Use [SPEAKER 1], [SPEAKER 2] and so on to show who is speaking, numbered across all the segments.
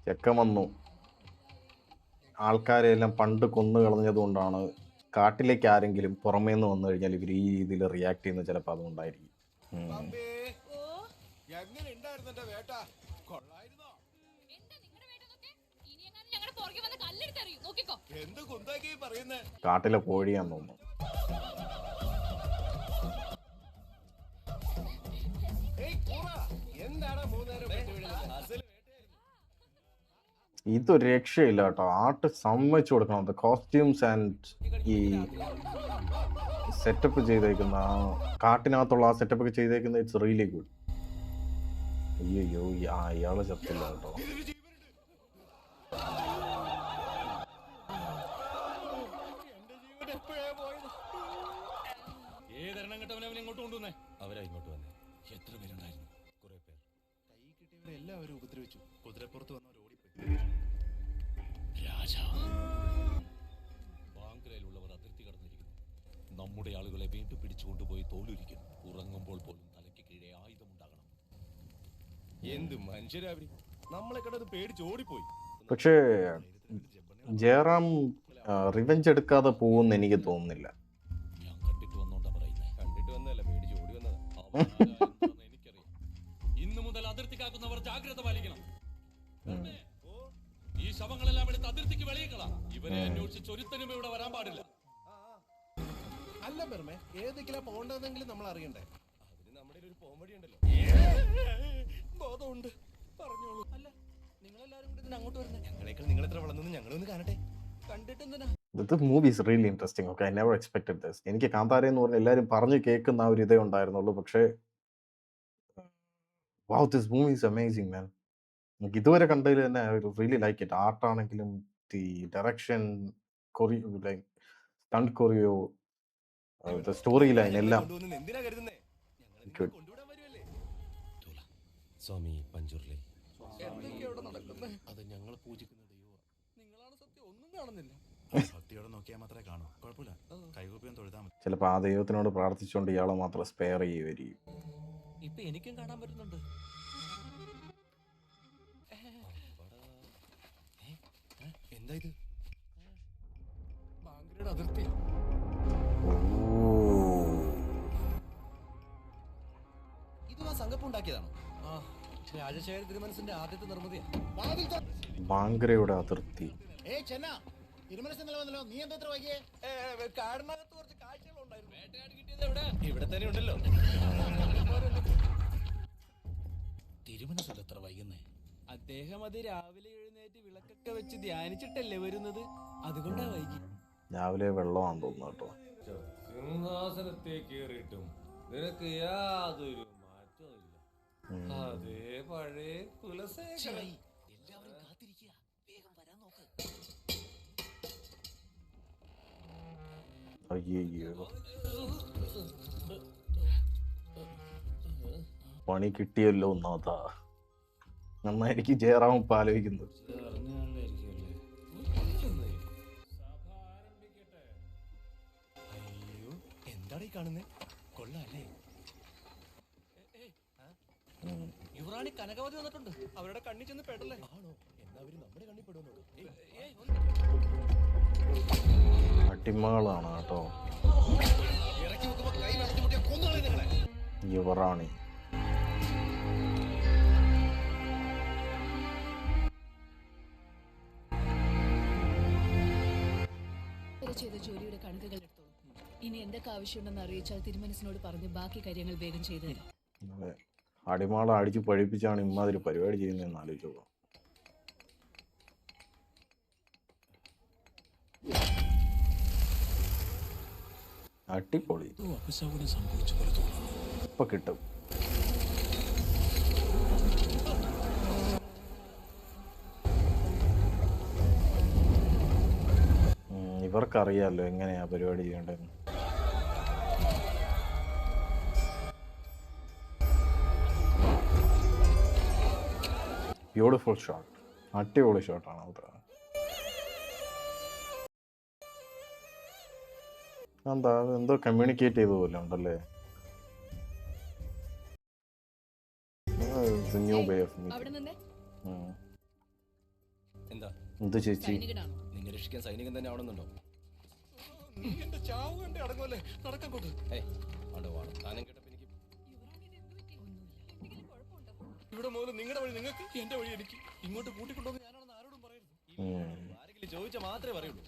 [SPEAKER 1] ചെക്കൻ വന്നു. ആൾക്കാരെല്ലാം പണ്ട് കൊന്നു കളഞ്ഞതുകൊണ്ടാണ് കാട്ടിലേക്ക് ആരെങ്കിലും പുറമേ നിന്ന് വന്നു കഴിഞ്ഞാൽ ഇവർ ഈ രീതിയിൽ റിയാക്ട് ചെയ്യുന്നത് ചിലപ്പോൾ അതുകൊണ്ടായിരിക്കും. കാട്ടിലെ കോഴിയാന്ന് തോന്നുന്നു. ഇതൊരു രക്ഷയില്ല കേട്ടോ. ആർട്ട് സമ്മതിച്ചു കൊടുക്കണം. കോസ്റ്റ്യൂംസ് ആൻഡ് ഈ സെറ്റപ്പ് ചെയ്തേക്കുന്ന കാട്ടിനകത്തുള്ള ആ സെറ്റപ്പ് ഒക്കെ ചെയ്തേക്കുന്ന ഇറ്റ്സ് റിയലി ഗുഡ്. അയ്യോ ഇയാള് ചത്തില്ല കേട്ടോ.
[SPEAKER 2] എല്ലാവരും ഉപദ്രവിച്ചു. കുതിരപ്പുറത്ത് വന്നവർ ഓടിപ്പോയി.
[SPEAKER 3] ബാങ്ക്രയിലുള്ളവർ അതിർത്തി കടന്നിരിക്കുന്നു. നമ്മുടെ ആളുകളെ വീണ്ടും പിടിച്ചുകൊണ്ടുപോയി തോലുരിക്കുന്നു. ഉറങ്ങുമ്പോൾ പോലും തലയ്ക്ക് കീഴെ ആയുധമുണ്ടാകണം.
[SPEAKER 2] എന്ത് മനുഷ്യരാവരി, നമ്മളെ കണ്ടത് പേടിച്ച് ഓടിപ്പോയി.
[SPEAKER 1] പക്ഷേ ജയറാം റിവെഞ്ച് എടുക്കാതെ പോകുമെന്ന് എനിക്ക് തോന്നുന്നില്ല.
[SPEAKER 3] ഞാൻ കണ്ടിട്ട് വന്നോണ്ടാ പറയുന്നേ.
[SPEAKER 2] കണ്ടിട്ട് വന്നതല്ല, പേടിച്ച് ഓടി വന്നതാ.
[SPEAKER 3] എനിക്കറിയാം. ഇന്നു മുതൽ അതിർത്തി കാക്കുന്നവർ ജാഗ്രത പാലിക്കണം. ഈ ശവങ്ങളെല്ലാം എടുത്ത് അതിർത്തിക്ക് വെളിയിക്കളാം. ഇവരെ അന്വേഷിച്ച് ഒരുത്തനും ഇവിടെ വരാൻ പാടില്ല.
[SPEAKER 2] അല്ല ബർമേ, ഏതൊക്കെയാ പോണ്ടെന്നെങ്കിലും നമ്മൾ അറിയണ്ടേ? അതിന് നമ്മുടെ ഒരു പോംവഴി ഉണ്ടല്ലോ. ബോധമുണ്ട്, പറഞ്ഞോളൂ. അല്ല, നിങ്ങളെല്ലാരും കൂടി അങ്ങോട്ട് വരുന്നേ. ഞങ്ങളേക്കാൾ നിങ്ങൾ എത്ര വളർന്നു ഞങ്ങളൊന്ന് കാണട്ടെ. കണ്ടിട്ട് എന്തിനാ?
[SPEAKER 1] This movie is really interesting. Okay, I never expected this. എനിക്ക് കാന്താര എന്ന് പറഞ്ഞാൽ എല്ലാവരും പറഞ്ഞു കേൾക്കുന്ന ആ ഒരു ഇതേ ഉണ്ടായിരുന്നുള്ളൂ. പക്ഷേ wow, this movie is amazing, man. എനിക്ക് ഇതുവരെ കണ്ടതിൽ തന്നെ I really like it. Art ആണെങ്കിലും the direction, like stunt choreo, the storyline എല്ലാം
[SPEAKER 2] എന്തിനാ കരുതുന്നേ?
[SPEAKER 1] good.
[SPEAKER 2] കൊണ്ടുവിടാൻ വരുമല്ലേ?
[SPEAKER 3] സ്വാമി പഞ്ചുർലി,
[SPEAKER 2] എന്തൊക്കെയാ ഇവിടെ നടക്കുന്നേ?
[SPEAKER 3] അത് ഞങ്ങൾ പൂജിക്കുന്ന ദൈവമാണ്.
[SPEAKER 2] നിങ്ങളാണ് സത്യം, ഒന്നും കാണുന്നില്ല. ഭക്തിയോടെ നോക്കിയാൽ മാത്രമേ കാണൂ. കുഴപ്പമില്ല, കൈകൂപ്പിയാൻ തൊഴുതാൽ മതി.
[SPEAKER 1] ചിലപ്പോൾ ആ ദൈവത്തിനോട് പ്രാർത്ഥിച്ചുകൊണ്ട് ഇയാളെ മാത്രം സ്പെയർ ചെയ്യുമായിരിക്കും.
[SPEAKER 3] ഇപ്പൊ എനിക്കും കാണാൻ പറ്റുന്നുണ്ട്.
[SPEAKER 2] എന്താ ഇത്? ബാങ്ക്രയുടെ അതിർത്തി. ഇത് ആ സംഘപ്പ് ഉണ്ടാക്കിയതാണോ? രാജശേഖര തിരുമനസിന്റെ ആദ്യത്തെ നിർമ്മിതിയാണ്.
[SPEAKER 1] ബാങ്ക്രയുടെ അതിർത്തി.
[SPEAKER 2] കാടിനകത്ത് കുറച്ച് കാഴ്ചകളുണ്ടായിരുന്നു. ഇവിടെ തന്നെ ഉണ്ടല്ലോ.
[SPEAKER 3] തിരുമനസിൽ എത്ര വൈകുന്നേ?
[SPEAKER 2] അദ്ദേഹം അത് രാവിലെ എഴുന്നേറ്റ് വിളക്കൊക്കെ വെച്ച് ധ്യാനിച്ചിട്ടല്ലേ വരുന്നത്, അതുകൊണ്ടാ വൈകി.
[SPEAKER 1] രാവിലെ വെള്ളമാണെന്ന് തോന്നുന്നു കേട്ടോ.
[SPEAKER 4] സിംഹാസനത്തേക്ക് കയറിയിട്ടും നിനക്ക് യാതൊരു മാറ്റവും ഇല്ല. അതേ പഴയ കുലശേഖരൻ.
[SPEAKER 3] എല്ലാവരും കാത്തിരിക്കുക, വേഗം വരാൻ നോക്ക്.
[SPEAKER 1] അയ്യോ, പണി കിട്ടിയല്ലോ ഒന്നാമതാ. നന്നായിരിക്കും ജയറാം ഇപ്പം ആലോചിക്കുന്നത്.
[SPEAKER 2] അയ്യോ, എന്താണ് ഈ കാണുന്നേ? കൊള്ളാല്ലേ? യുവറാണി കനകവതി വന്നിട്ടുണ്ട്. അവരുടെ കണ്ണി ചെന്ന് പെടല്ലേ? ആണോ? എന്നാ അവര് നമ്മുടെ കണ്ണി പെടുന്നു.
[SPEAKER 1] അടിമകളാണ് കേട്ടോ യുവറാണി.
[SPEAKER 5] ചെയ്ത ജോലിയുടെ കണക്കുകൾ എടുത്തോളൂ. ഇനി എന്തൊക്കെ ആവശ്യമുണ്ടെന്ന് അറിയിച്ചാൽ തിരുമനസിനോട് പറഞ്ഞ് ബാക്കി കാര്യങ്ങൾ വേഗം ചെയ്തു തരാം.
[SPEAKER 1] അടിമാളെ അടിച്ച് പഴിപ്പിച്ചാണ് ഇമ്മാതിരി പരിപാടി ചെയ്യുന്നതെന്ന് ആലോചിച്ചോളൂ. അടിപൊളി. ഇപ്പൊ കിട്ടും. ഇവർക്കറിയാലോ എങ്ങനെയാ പരിപാടി ചെയ്യേണ്ടതെന്ന്. ബ്യൂട്ടിഫുൾ ഷോട്ട്, അടിപൊളി ഷോട്ടാണ് അത്. എന്താ എന്തോ കമ്മ്യൂണിക്കേറ്റ് ചെയ്ത പോലെ ഉണ്ടല്ലേ. New way of meeting. എന്ത് ചേച്ചി?
[SPEAKER 5] സൈനികനാണോ?
[SPEAKER 2] നിന്നെ രക്ഷിക്കാൻ സൈനികൻ തന്നെ ആവണമെന്നുണ്ടോ? നീ എന്റെ ചാവ് കണ്ടേ അടങ്ങുമല്ലേ? നടക്കാൻ കൊണ്ട് വാണം കേട്ടപ്പോ എനിക്ക് ഇവിടെ മുതൽ നിങ്ങളുടെ വഴി നിങ്ങൾക്ക്, എന്റെ വഴി എനിക്ക്. ഇങ്ങോട്ട് കൂട്ടിക്കൊണ്ടുവന്ന് ഞാനാണെന്ന് ആരോടും പറയരുത്. ആരെങ്കിലും ചോദിച്ചാൽ മാത്രമേ പറയുള്ളൂ.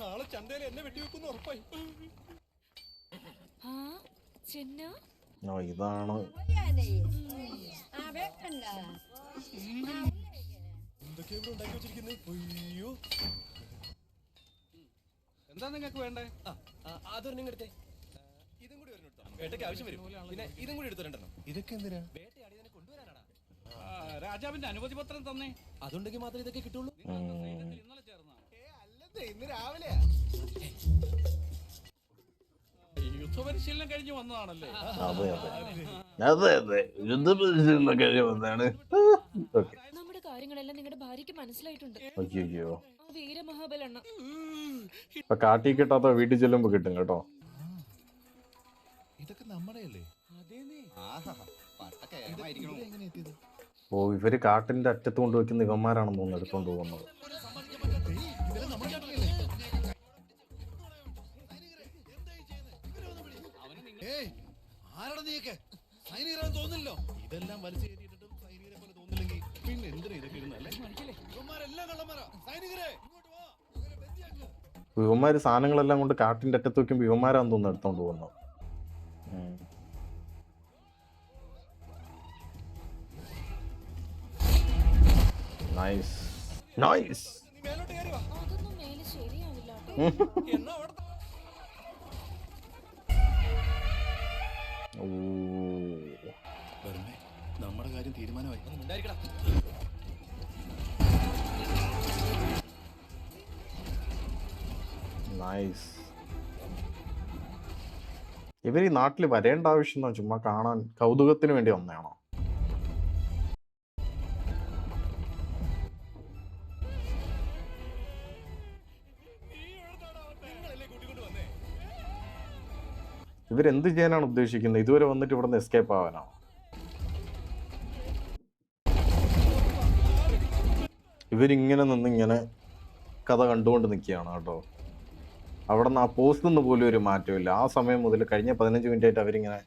[SPEAKER 2] നാളെ ചന്തയിൽ എന്നെ വെട്ടിവെക്കുന്നു ഉറപ്പായി.
[SPEAKER 5] ആ ചെന്ന
[SPEAKER 1] ഇതാണ്
[SPEAKER 2] എന്തൊക്കെയാ ഇവിടെ ഉണ്ടാക്കി വെച്ചിരിക്കുന്നത്? അയ്യോ,
[SPEAKER 6] എന്താ നിങ്ങൾക്ക് വേണ്ടേ?
[SPEAKER 2] അതൊരു നിങ്ങൾ എടുത്തേ. ഇതും കൂടി ഒരെണ്ണം എടുത്തോ. വേട്ടയ്ക്ക് ആവശ്യം വരും. പിന്നെ ഇതും കൂടി എടുത്തോ രണ്ടെണ്ണം. ഇതൊക്കെ എന്തിനാ? വേട്ടയാടി തന്നെ കൊണ്ടുവരാനാടാ.
[SPEAKER 6] രാജാവിന്റെ അനുമതി പത്രം തന്നെ.
[SPEAKER 2] അതുണ്ടെങ്കിൽ മാത്രമേ ഇതൊക്കെ കിട്ടുള്ളൂ.
[SPEAKER 6] ഇന്നലെ ചേർന്ന
[SPEAKER 2] അല്ലെന്നേ, ഇന്ന് രാവിലെ
[SPEAKER 6] യുദ്ധപരിശീലനം കഴിഞ്ഞ് വന്നതാണല്ലേ?
[SPEAKER 1] അതെ യുദ്ധപരിശീലനം കഴിഞ്ഞ് വന്നതാണ്.
[SPEAKER 5] നമ്മുടെ കാര്യങ്ങളെല്ലാം നിങ്ങളുടെ ഭാര്യയ്ക്ക് മനസ്സിലായിട്ടുണ്ട്.
[SPEAKER 1] അയ്യോ,
[SPEAKER 5] ആ വീരമഹാബലണ്ണ
[SPEAKER 1] ഇപ്പൊ കാട്ടി കിട്ടാത്ത വീട്ടിൽ ചെല്ലുമ്പോ കിട്ടും കേട്ടോ.
[SPEAKER 2] ഇതൊക്കെ നമ്മുടെയല്ലേ?
[SPEAKER 1] ഓ, ഇവര് കാട്ടിന്റെ അറ്റത്ത് കൊണ്ട് വെക്കുന്ന ഇവന്മാരാണെന്ന് തോന്നുന്നു എടുത്തോണ്ട് പോകുന്നത്.
[SPEAKER 2] ആരാടാ നീയൊക്കെ? സൈനികരാന്ന് തോന്നില്ലോ. ഇതെല്ലാം വലിച്ചു കയറ്റിയിട്ടും സൈനികരെ പോലെ തോന്നില്ലെങ്കിൽ പിന്നെ എന്തിനാ ഇതൊക്കെ ഇരുന്നല്ലേ? ഇവന്മാരെല്ലാം കള്ളന്മാരാ. സൈനികരെ ഇങ്ങോട്ട് വാ. ഇവരെ ബന്ദിയാക്ക്.
[SPEAKER 1] ഇവന്മാര് സാധനങ്ങളെല്ലാം കൊണ്ട് കാട്ടിന്റെ അറ്റത്ത് വെക്കുമ്പോ ഇവന്മാരാന്ന് തോന്നുന്നു എടുത്തോണ്ട് പോകുന്നത്. Nice nice.
[SPEAKER 2] നീ മേലോട്ട് കയറി വാ.
[SPEAKER 5] അതൊന്നും മേലെ ശരിയാവില്ല കേട്ടോ.
[SPEAKER 2] എന്നാ അവിടെ
[SPEAKER 1] ഓ,
[SPEAKER 2] നമ്മുടെ കാര്യം തീരുമാനമായി.
[SPEAKER 1] നൈസ്. ഇവർ ഈ നാട്ടിൽ വരേണ്ട ആവശ്യം ചുമ്മാ കാണാൻ കൗതുകത്തിന് വേണ്ടി വന്നതാണോ? ഇവരെന്ത് ചെയ്യാനാണ് ഉദ്ദേശിക്കുന്നത്? ഇതുവരെ വന്നിട്ട് ഇവിടെ നിന്ന് എസ്കേപ്പ് ആവാനോ? ഇവരിങ്ങനെ നിന്നിങ്ങനെ കഥ കണ്ടുകൊണ്ട് നിൽക്കുകയാണ് കേട്ടോ. അവിടെ നിന്ന് ആ പോസ്റ്റ് നിന്ന് പോലും ഒരു മാറ്റമില്ല. ആ സമയം മുതൽ കഴിഞ്ഞ 15 മിനിറ്റ് ആയിട്ട് അവരിങ്ങനെ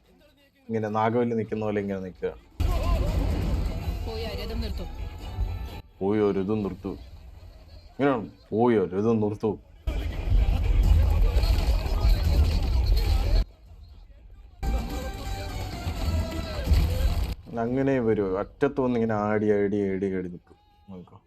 [SPEAKER 1] ഇങ്ങനെ നാഗവല്ലി നിൽക്കുന്ന പോലെ ഇങ്ങനെ നിൽക്കുക. പോയോ രഥം നിർത്തു. ഇങ്ങനെയാണ്, പോയോ രഥം നിർത്തു. അങ്ങനെ വരും. അറ്റത്ത് വന്ന് ഇങ്ങനെ ആടി ആടി ആടി ആടി നിൽക്കും. നോക്കാം.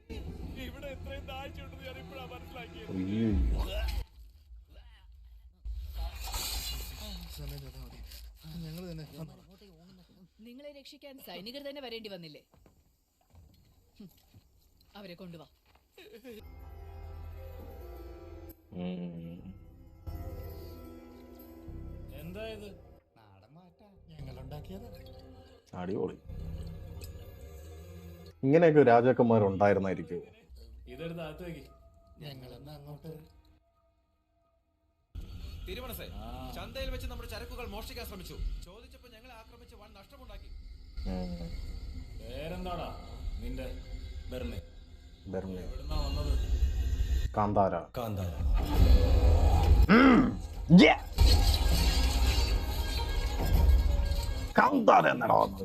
[SPEAKER 5] നിങ്ങളെ രക്ഷിക്കാൻ സൈനികർ തന്നെ വരേണ്ടി വന്നില്ലേ? അവരെ കൊണ്ടുവാ.
[SPEAKER 6] എന്തായത്?
[SPEAKER 1] അടിപൊളി. ഇങ്ങനെയൊക്കെ രാജാക്കന്മാരുണ്ടായിരുന്നായിരിക്കും.
[SPEAKER 6] ഇതെടുത്ത് അകത്തേക്ക്.
[SPEAKER 4] തിരുമനസേ, ചന്തയിൽ വെച്ച് നമ്മുടെ ചരക്കുകൾ മോഷ്ടിക്കാൻ ശ്രമിച്ചു. ചോദിച്ചപ്പോ ഞങ്ങളെ ആക്രമിച്ച് വൻ നഷ്ടമുണ്ടാക്കി.
[SPEAKER 6] പേരെന്താടാ നിന്റെ? ബെർമെ. എവിടുന്നാ വന്നത്?
[SPEAKER 1] കാന്താര. കാന്താര എന്നാണ് വന്നത്.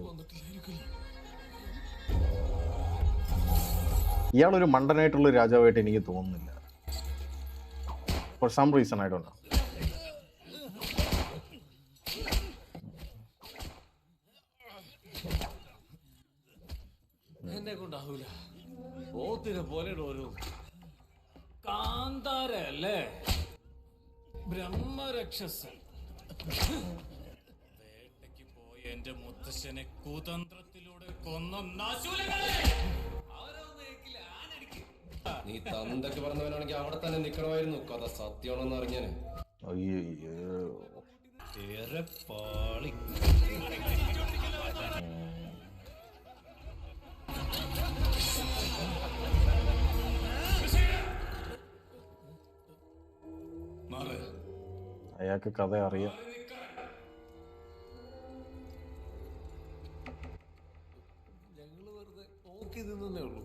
[SPEAKER 1] ഇയാളൊരു മണ്ടനായിട്ടുള്ള രാജാവായിട്ട് എനിക്ക് തോന്നുന്നില്ല. For some reason I don't know.
[SPEAKER 6] എന്നെ കൊണ്ടാവൂല. പോത്തിനെ പോലെ ഓരോ കാന്താര അല്ലേ? ബ്രഹ്മരക്ഷസൻ. വേട്ടയ്ക്ക് പോയ എന്റെ മുത്തശ്ശനെ കുതന്ത്രത്തിലൂടെ കൊന്ന നാശൂലകളെ.
[SPEAKER 4] നീ തന്തൊക്കെ പറഞ്ഞവനാണെങ്കിൽ അവിടെ തന്നെ നിക്കണമായിരുന്നു. കഥ സത്യമാണെന്ന് അറിഞ്ഞാന്.
[SPEAKER 1] അയ്യോ,
[SPEAKER 2] ഏറെ പാളി.
[SPEAKER 1] അയാൾക്ക് കഥ അറിയാം.
[SPEAKER 4] ഞങ്ങള് വെറുതെ നോക്കി നിന്നേ ഉള്ളൂ.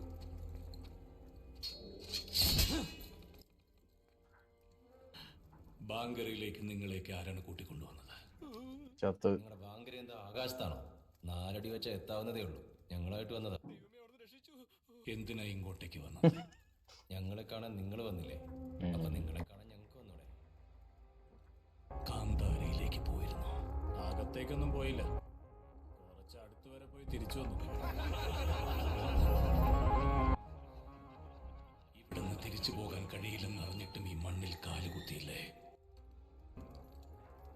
[SPEAKER 6] ബാങ്കരയിലേക്ക് നിങ്ങളെയൊക്കെ ആരാണ് കൂട്ടിക്കൊണ്ടുവന്നത്?
[SPEAKER 1] ചത്ത്.
[SPEAKER 3] നിങ്ങളുടെ ബാങ്കര എന്താ ആകാശത്താണോ? 4 അടി വെച്ച എത്താവുന്നതേ ഉള്ളൂ. ഞങ്ങളായിട്ട് വന്നതാ.
[SPEAKER 6] എന്തിനാ ഇങ്ങോട്ടേക്ക് വന്നത്?
[SPEAKER 3] ഞങ്ങളെ കാണാൻ നിങ്ങൾ വന്നില്ലേ? അപ്പൊ നിങ്ങളെ കാണാൻ ഞങ്ങൾക്ക് വന്നൂടെ?
[SPEAKER 6] കാന്താരയിലേക്ക് പോയിരുന്നു. അകത്തേക്കൊന്നും പോയില്ല. കുറച്ച് അടുത്ത് വരെ പോയി തിരിച്ചു വന്നു. ഇവിടുന്ന് തിരിച്ചു പോകാൻ കഴിയില്ലെന്ന് അറിഞ്ഞിട്ടും ഈ മണ്ണിൽ കാലുകുത്തിയില്ലേ?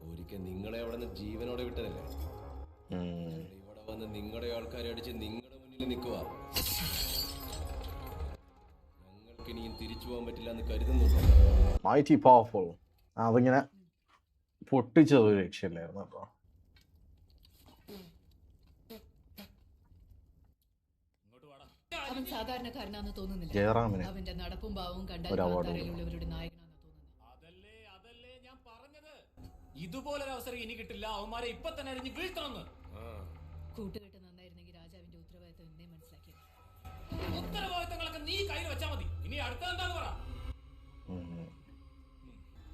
[SPEAKER 3] ഒരിക്കൽ നിങ്ങളെ അവിടെ നിന്ന് ജീവനോടെ വിട്ടതല്ലേ? ഇവിടെ വന്ന് നിങ്ങളുടെ ആൾക്കാരെ അടിച്ച് നിങ്ങളുടെ മുന്നിൽ നിൽക്കുക. ഞങ്ങൾക്ക് ഇനിയും തിരിച്ചു പോകാൻ പറ്റില്ല എന്ന് കരുതുന്നുണ്ടോ?
[SPEAKER 1] Mighty powerful. അതിങ്ങനെ പൊട്ടിച്ചത് ഒരു രക്ഷയില്ലായിരുന്നു കേട്ടോ.
[SPEAKER 5] അവൻ സാധാരണക്കാരനാന്ന് തോന്നുന്നില്ല.
[SPEAKER 1] ജയറാമിന്
[SPEAKER 5] അവന്റെ നടപ്പും ഭാവവും കണ്ടാൽ
[SPEAKER 1] ഒരു award
[SPEAKER 5] കാന്താരയിലുള്ളവരുടെ നായകനാന്ന് തോന്നുന്നു.
[SPEAKER 6] അതല്ലേ ഞാൻ പറഞ്ഞത്. ഇതുപോലൊരു അവസരം ഇനി കിട്ടില്ല. അവന്മാരെ ഇപ്പൊ തന്നെ അരിഞ്ഞ് വീഴ്ത്തണമെന്ന്.
[SPEAKER 5] കൂട്ടുകെട്ട് നന്നായിരുന്നെങ്കിൽ രാജാവിന്റെ ഉത്തരവാദിത്തം എന്നെ മനസ്സിലാക്കിയത്.
[SPEAKER 6] ഉത്തരവാദിത്തങ്ങളൊക്കെ നീ കയ്യിൽ വെച്ചാ മതി. ഇനി അടുത്ത എന്താന്ന് പറ.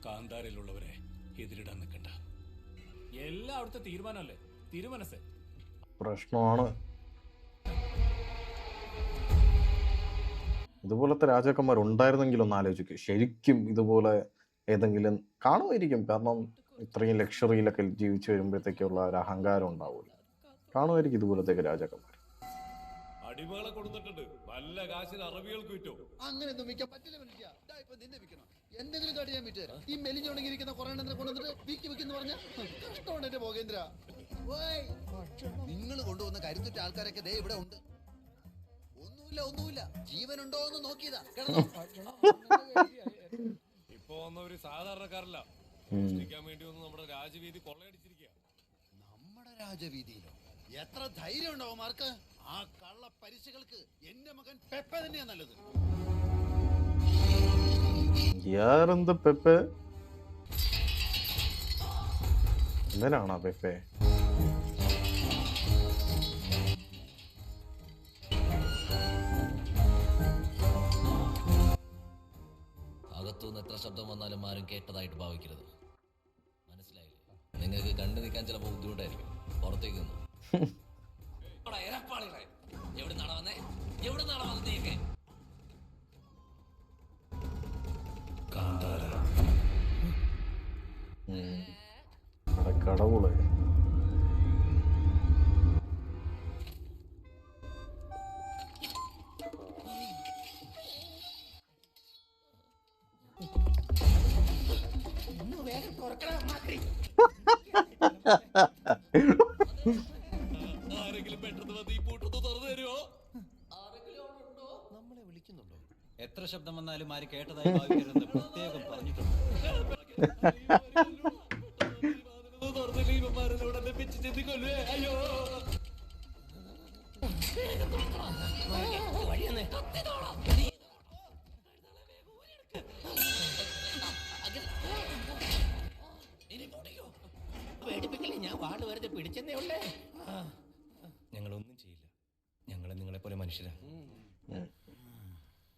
[SPEAKER 6] കാന്താരയിലുള്ളവരെ എതിരിടാൻ നിൽക്കണ്ട. എല്ലാം അവിടുത്തെ തീരുമാനമല്ലേ? തിരുമനസ്
[SPEAKER 1] പ്രശ്നമാണ്. ഇതുപോലത്തെ രാജാക്കന്മാർ ഉണ്ടായിരുന്നെങ്കിൽ ഒന്ന് ആലോചിക്കും. ശരിക്കും ഇതുപോലെ ഏതെങ്കിലും കാണുമായിരിക്കും. കാരണം ഇത്രയും ലക്ഷറിയിലൊക്കെ ജീവിച്ചു വരുമ്പോഴത്തേക്കുള്ള ഒരു അഹങ്കാരം ഉണ്ടാവില്ല. കാണുമായിരിക്കും ഇതുപോലത്തേക്ക് രാജാക്കന്മാർ.
[SPEAKER 3] അടിമകളെ കൊടുത്തിട്ടുണ്ട്. നല്ല കാശിന് അറബികൾക്ക് വിറ്റോ?
[SPEAKER 7] അങ്ങനെയൊന്നും വിൽക്കാൻ പറ്റില്ല മനുഷ്യ. ഇപ്പൊ നിന്നെ വിൽക്കണം. എന്തെങ്കിലും കാട്ടി ഞാൻ വിറ്റുതരാം. ഈ മെലിഞ്ഞുണങ്ങിയിരിക്കുന്ന കുറെ എണ്ണത്തിനെ കൊണ്ടുവന്നിട്ട് വിക്കി വിൽക്കുന്ന പറഞ്ഞ കഷ്ടമാണ് എന്റെ ഭോഗേന്ദ്ര. നിങ്ങൾ കൊണ്ടുവന്ന കരുത്തുറ്റ ആൾക്കാരൊക്കെ ദേ ഇവിടെ ഉണ്ട്. ഒന്നുമില്ല ജീവനുണ്ടോ എന്ന് നോക്കിയതാ.
[SPEAKER 3] ഇപ്പൊ വന്നവര് സാധാരണക്കാരല്ല. മോഷ്ടിക്കാൻ വേണ്ടി വന്ന് നമ്മുടെ രാജവീതി കൊള്ളയടിച്ചിരിക്കുക.
[SPEAKER 7] നമ്മുടെ രാജവീതിയിലോ? എത്ര ധൈര്യം ഉണ്ടാവും മാർക്ക്? ആ കള്ള പരിശകൾക്ക് എന്റെ മകൻ പെപ്പ തന്നെയാ നല്ലത്.
[SPEAKER 1] യാരെന്ത് പെപ്പെ? എന്തിനാണോ പെപ്പെ?
[SPEAKER 3] അകത്തുനിന്ന് എത്ര ശബ്ദം വന്നാലും ആരും കേട്ടതായിട്ട് ഭാവിക്കരുത്. മനസ്സിലായില്ലേ? നിങ്ങൾക്ക് കണ്ടു നിൽക്കാൻ ചിലപ്പോൾ ബുദ്ധിമുട്ടായിരിക്കും. പുറത്തേക്ക് നിന്നു. എവിടുന്നാണ് വന്നേ? എവിടുന്നാണ് വന്നേക്കെ?
[SPEAKER 6] കാന്താര
[SPEAKER 1] കടവുള്.
[SPEAKER 3] ആരെങ്കിലും പെട്ടെന്ന് വന്ന് ഈ പൂട്ടൊന്ന് തുറന്നു തരുമോ?
[SPEAKER 4] നമ്മളെ വിളിക്കുന്നുണ്ടോ?
[SPEAKER 8] എത്ര ശബ്ദം വന്നാലും ആര് കേട്ടതായി ഭാവിക്കരുതെന്ന് പ്രത്യേകം പറഞ്ഞിട്ടുണ്ട്.
[SPEAKER 3] അയ്യോ
[SPEAKER 4] ഞാൻ വാട് വെറുതെ പിടിച്ചെന്നേ ഉള്ളേ.
[SPEAKER 3] ഞങ്ങളൊന്നും ചെയ്യില്ല. ഞങ്ങളെ നിങ്ങളെ പോലെ മനുഷ്യരാ.